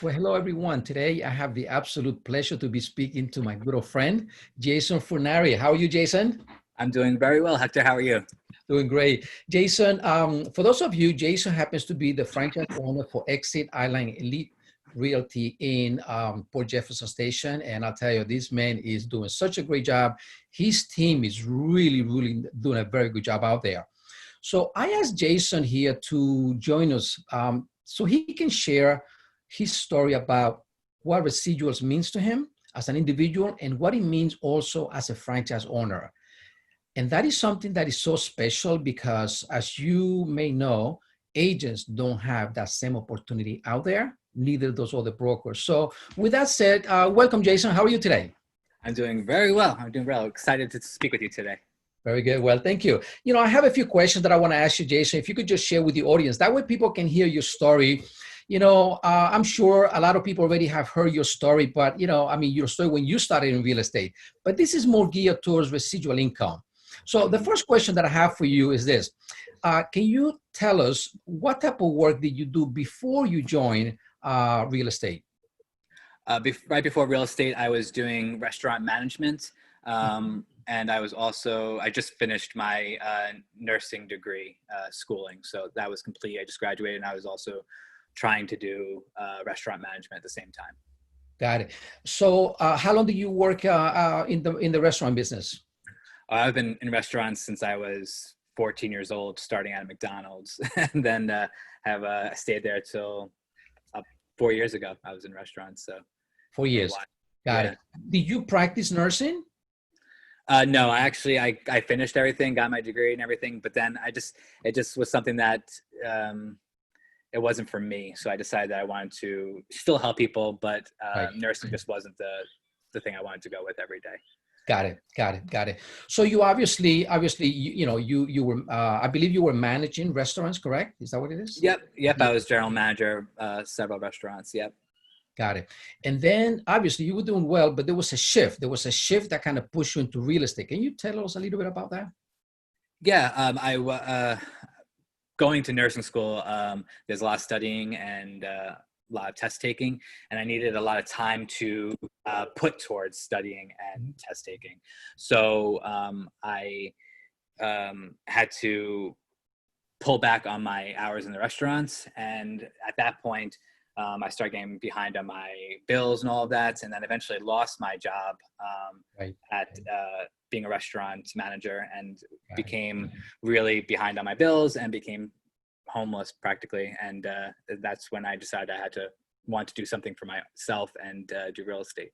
Well, hello, everyone. Today, I have the absolute pleasure to be speaking to my good old friend, Jason Furnari. How are you, Jason? I'm doing very well. Hector, how are you? Doing great. Jason, for those of you, Jason happens to be the franchise owner for Exit Island Elite Realty in Port Jefferson Station. And I'll tell you, this man is doing such a great job. His team is really doing a very good job out there. So I asked Jason here to join us so he can share his story about what residuals means to him as an individual and what it means also as a franchise owner. And that is something that is so special because, as you may know, agents don't have that same opportunity out there, neither does other brokers. So with that said, welcome, Jason. How are you today? I'm doing very well. I'm doing well. Excited to speak with you today. Very good. Well, thank you. You know, I have a few questions that I want to ask you, Jason. If you could just share with the audience, that way people can hear your story. You know, I'm sure a lot of people already have heard your story, but, you know, I mean, your story when you started in real estate, but this is more geared towards residual income. So the first question that I have for you is this. Can you tell us what type of work did you do before you joined real estate? Right before real estate, I was doing restaurant management. And I just finished my nursing degree schooling. So that was complete. I just graduated and I was also trying to do restaurant management at the same time. Got it. So how long do you work in the restaurant business? I've been in restaurants since I was 14 years old, starting at McDonald's, and then have stayed there till 4 years ago. I was in restaurants. So 4 years. Got it. Did you practice nursing? No, I finished everything, got my degree and everything, but then it just was something that it wasn't for me. So I decided that I wanted to still help people, but nursing just wasn't the thing I wanted to go with every day. Got it. So you obviously, you were, I believe you were managing restaurants, correct? Is that what it is? Yep. I was general manager, several restaurants. Yep. Got it. And then obviously you were doing well, but there was a shift. There was a shift that kind of pushed you into real estate. Can you tell us a little bit about that? Yeah. Going to nursing school, there's a lot of studying and a lot of test taking, and I needed a lot of time to put towards studying and test taking. So I had to pull back on my hours in the restaurants, and at that point I started getting behind on my bills and all of that, and then eventually lost my job at being a restaurant manager, and became really behind on my bills and became homeless practically. And that's when I decided I had to want to do something for myself and do real estate.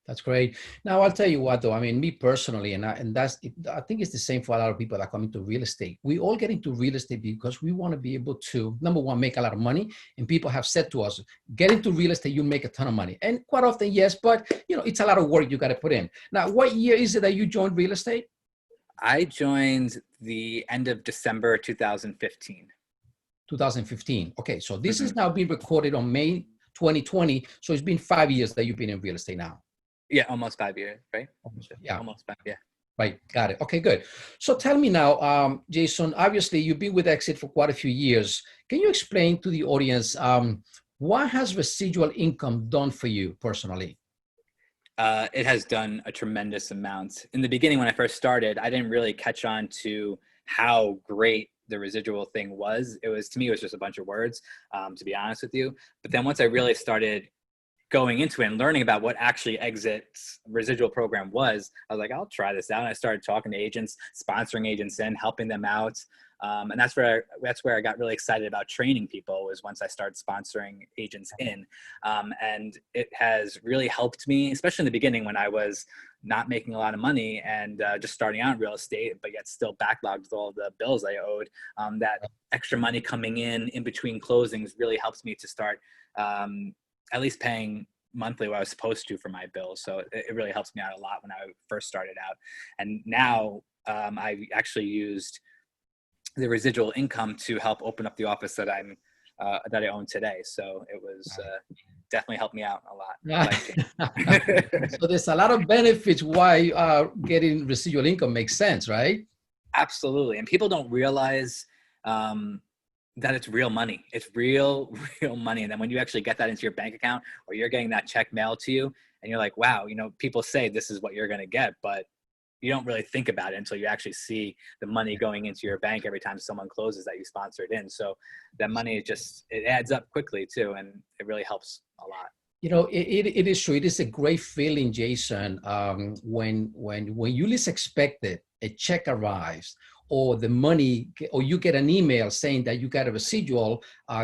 That's great. Now, I'll tell you what, though, I mean, me personally, I think it's the same for a lot of people that come into real estate. We all get into real estate because we want to be able to, number one, make a lot of money. And people have said to us, get into real estate, you make a ton of money. And quite often, yes, but you know, it's a lot of work you got to put in. Now, what year is it that you joined real estate? I joined the end of December 2015. 2015. Okay, so this is now being recorded on May 2020. So it's been 5 years that you've been in real estate now. Yeah, almost 5 years, right? Yeah. Almost 5, yeah. Right, got it. Okay, good. So tell me now, Jason, obviously you've been with Exit for quite a few years. Can you explain to the audience, what has residual income done for you personally? It has done a tremendous amount. In the beginning, when I first started, I didn't really catch on to how great the residual thing was. To me, it was just a bunch of words, to be honest with you. But then once I really started going into it and learning about what actually Exit's residual program was, I was like, I'll try this out. And I started talking to agents, sponsoring agents in, helping them out. And that's where I got really excited about training people, was once I started sponsoring agents in. And it has really helped me, especially in the beginning when I was not making a lot of money and just starting out in real estate, but yet still backlogged with all the bills I owed. That extra money coming in between closings really helps me to start at least paying monthly what I was supposed to for my bills. So it really helps me out a lot when I first started out. And now I actually used the residual income to help open up the office that I own today. So it was definitely helped me out a lot. So there's a lot of benefits why getting residual income makes sense, right? Absolutely. And people don't realize that it's real money. It's real, real money. And then when you actually get that into your bank account, or you're getting that check mailed to you, and you're like, wow, you know, people say this is what you're going to get, but you don't really think about it until you actually see the money going into your bank every time someone closes that you sponsored in. So that money just, it adds up quickly too. And it really helps a lot. You know, it is true. It is a great feeling, Jason, when you least expect it, a check arrives, or the money, or you get an email saying that you got a residual.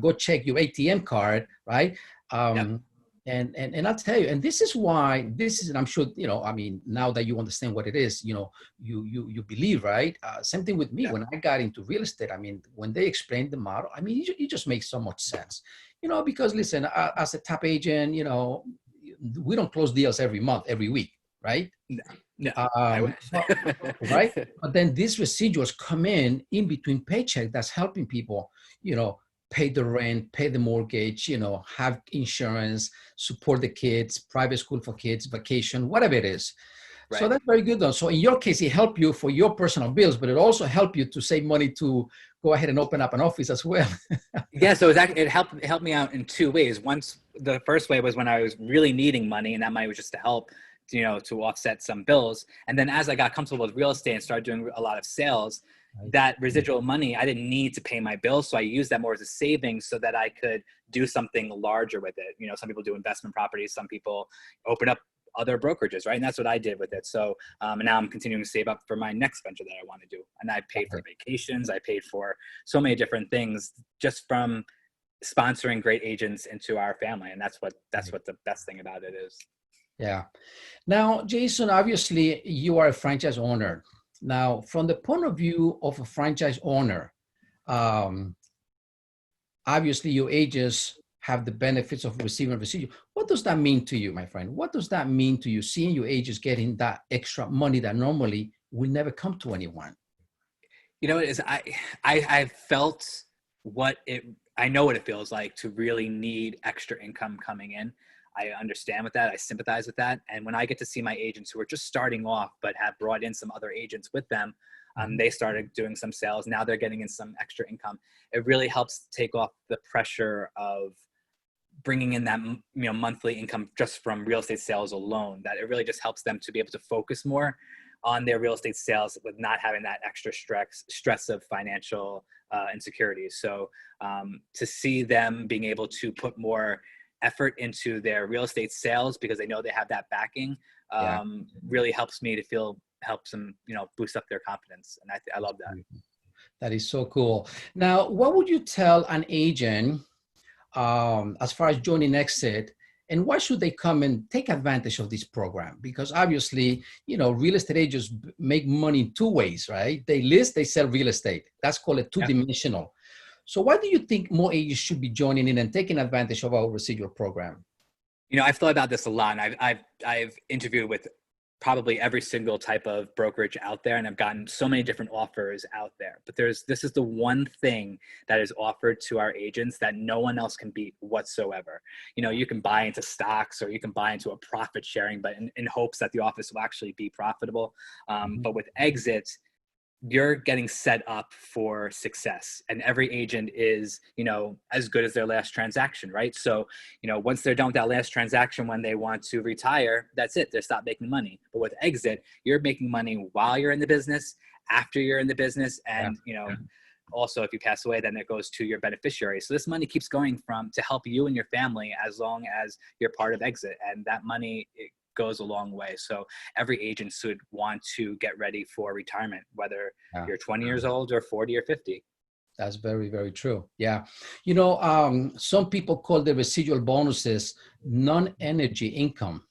Go check your ATM card, right? Yep. And I'll tell you, and this is why this is, and I'm sure, you know, I mean, now that you understand what it is, you know, you believe, right? Same thing with me. Yeah. When I got into real estate, I mean, when they explained the model, I mean, it just makes so much sense, you know, because listen, as a top agent, you know, we don't close deals every month, every week, right? No, no, I wish. Right? But then these residuals come in between paycheck, that's helping people, you know, pay the rent, pay the mortgage, you know, have insurance, support the kids, private school for kids, vacation, whatever it is. Right. So that's very good though. So in your case, it helped you for your personal bills, but it also helped you to save money to go ahead and open up an office as well. Yeah, so it helped me out in two ways. Once, the first way was when I was really needing money, and that money was just to help, you know, to offset some bills. And then as I got comfortable with real estate and started doing a lot of sales, that residual money, I didn't need to pay my bills. So I used that more as a savings so that I could do something larger with it. You know, some people do investment properties, some people open up other brokerages, right? And that's what I did with it. So, and now I'm continuing to save up for my next venture that I want to do. And I paid for vacations. I paid for so many different things just from sponsoring great agents into our family. And that's what the best thing about it is. Yeah. Now, Jason, obviously you are a franchise owner. Now, from the point of view of a franchise owner, obviously your agents have the benefits of receiving a residual. What does that mean to you, my friend? What does that mean to you, seeing your agents getting that extra money that normally will never come to anyone? You know, it is, I felt I know what it feels like to really need extra income coming in. I understand with that. I sympathize with that. And when I get to see my agents who are just starting off, but have brought in some other agents with them, they started doing some sales. Now they're getting in some extra income. It really helps take off the pressure of bringing in that, you know, monthly income just from real estate sales alone. That it really just helps them to be able to focus more on their real estate sales with not having that extra stress of financial insecurities. So to see them being able to put more effort into their real estate sales because they know they have that backing really helps me to helps them, you know, boost up their confidence. And I love that. That is so cool. Now, what would you tell an agent as far as joining Exit, and why should they come and take advantage of this program? Because obviously, you know, real estate agents make money in two ways, right? They list, they sell real estate. That's called a two-dimensional. So why do you think more agents should be joining in and taking advantage of our residual program? You know, I've thought about this a lot, and I've interviewed with probably every single type of brokerage out there, and I've gotten so many different offers out there. But this is the one thing that is offered to our agents that no one else can beat whatsoever. You know, you can buy into stocks or you can buy into a profit sharing, but in hopes that the office will actually be profitable. But with Exit, you're getting set up for success, and every agent is, you know, as good as their last transaction, right? So, you know, once they're done with that last transaction, when they want to retire, that's it, they stop making money. But with Exit, you're making money while you're in the business, after you're in the business, and you know, also if you pass away, then it goes to your beneficiary. So this money keeps going to help you and your family as long as you're part of Exit, and that money, it goes a long way. So every agent should want to get ready for retirement, whether you're 20 years old or 40 or 50. That's very, very true. Yeah. You know, some people call the residual bonuses non-energy income,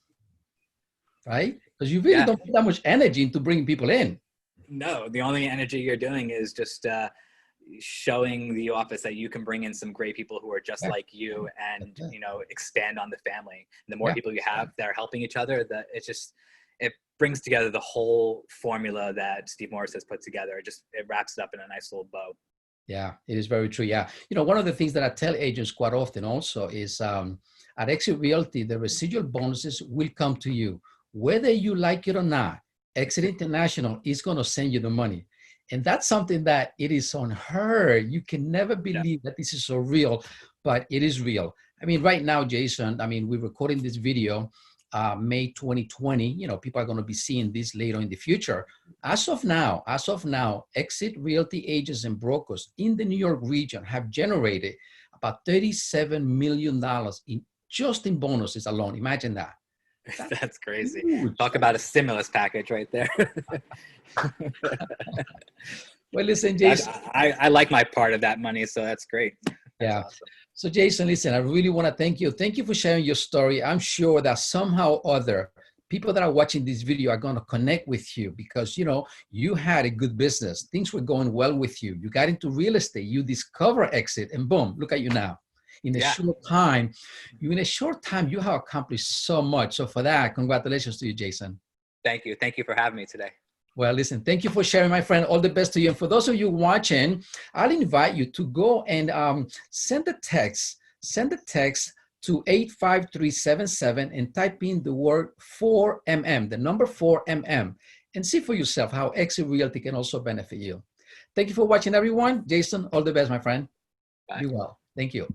right? Because you really don't put that much energy into bringing people in. No, the only energy you're doing is just showing the office that you can bring in some great people who are just like you, and you know, expand on the family. And the more people you have that are helping each other, that it brings together the whole formula that Steve Morris has put together. It wraps it up in a nice little bow. Yeah, it is very true. Yeah. You know, one of the things that I tell agents quite often also is at Exit Realty, the residual bonuses will come to you. Whether you like it or not, Exit International is going to send you the money. And that's something that it is unheard. You can never Yeah. believe that this is so real, but it is real. I mean, right now, Jason, I mean, we're recording this video May 2020. You know, people are going to be seeing this later in the future. As of now, exit realty agents and brokers in the New York region have generated about $37 million in just in bonuses alone. Imagine that. That's crazy. Huge. Talk about a stimulus package right there. Well, listen, Jason. I like my part of that money, so that's great. That's Yeah. awesome. So Jason, listen, I really want to thank you. Thank you for sharing your story. I'm sure that somehow or other, people that are watching this video are going to connect with you because, you know, you had a good business. Things were going well with you. You got into real estate. You discover exit and boom, look at you now. In a short time, you have accomplished so much. So for that, congratulations to you, Jason. Thank you. Thank you for having me today. Well, listen, thank you for sharing, my friend. All the best to you. And for those of you watching, I'll invite you to go and send a text to 85377 and type in the word 4MM, the number 4MM, and see for yourself how Exit Realty can also benefit you. Thank you for watching, everyone. Jason, all the best, my friend. Bye. Be well. Thank you.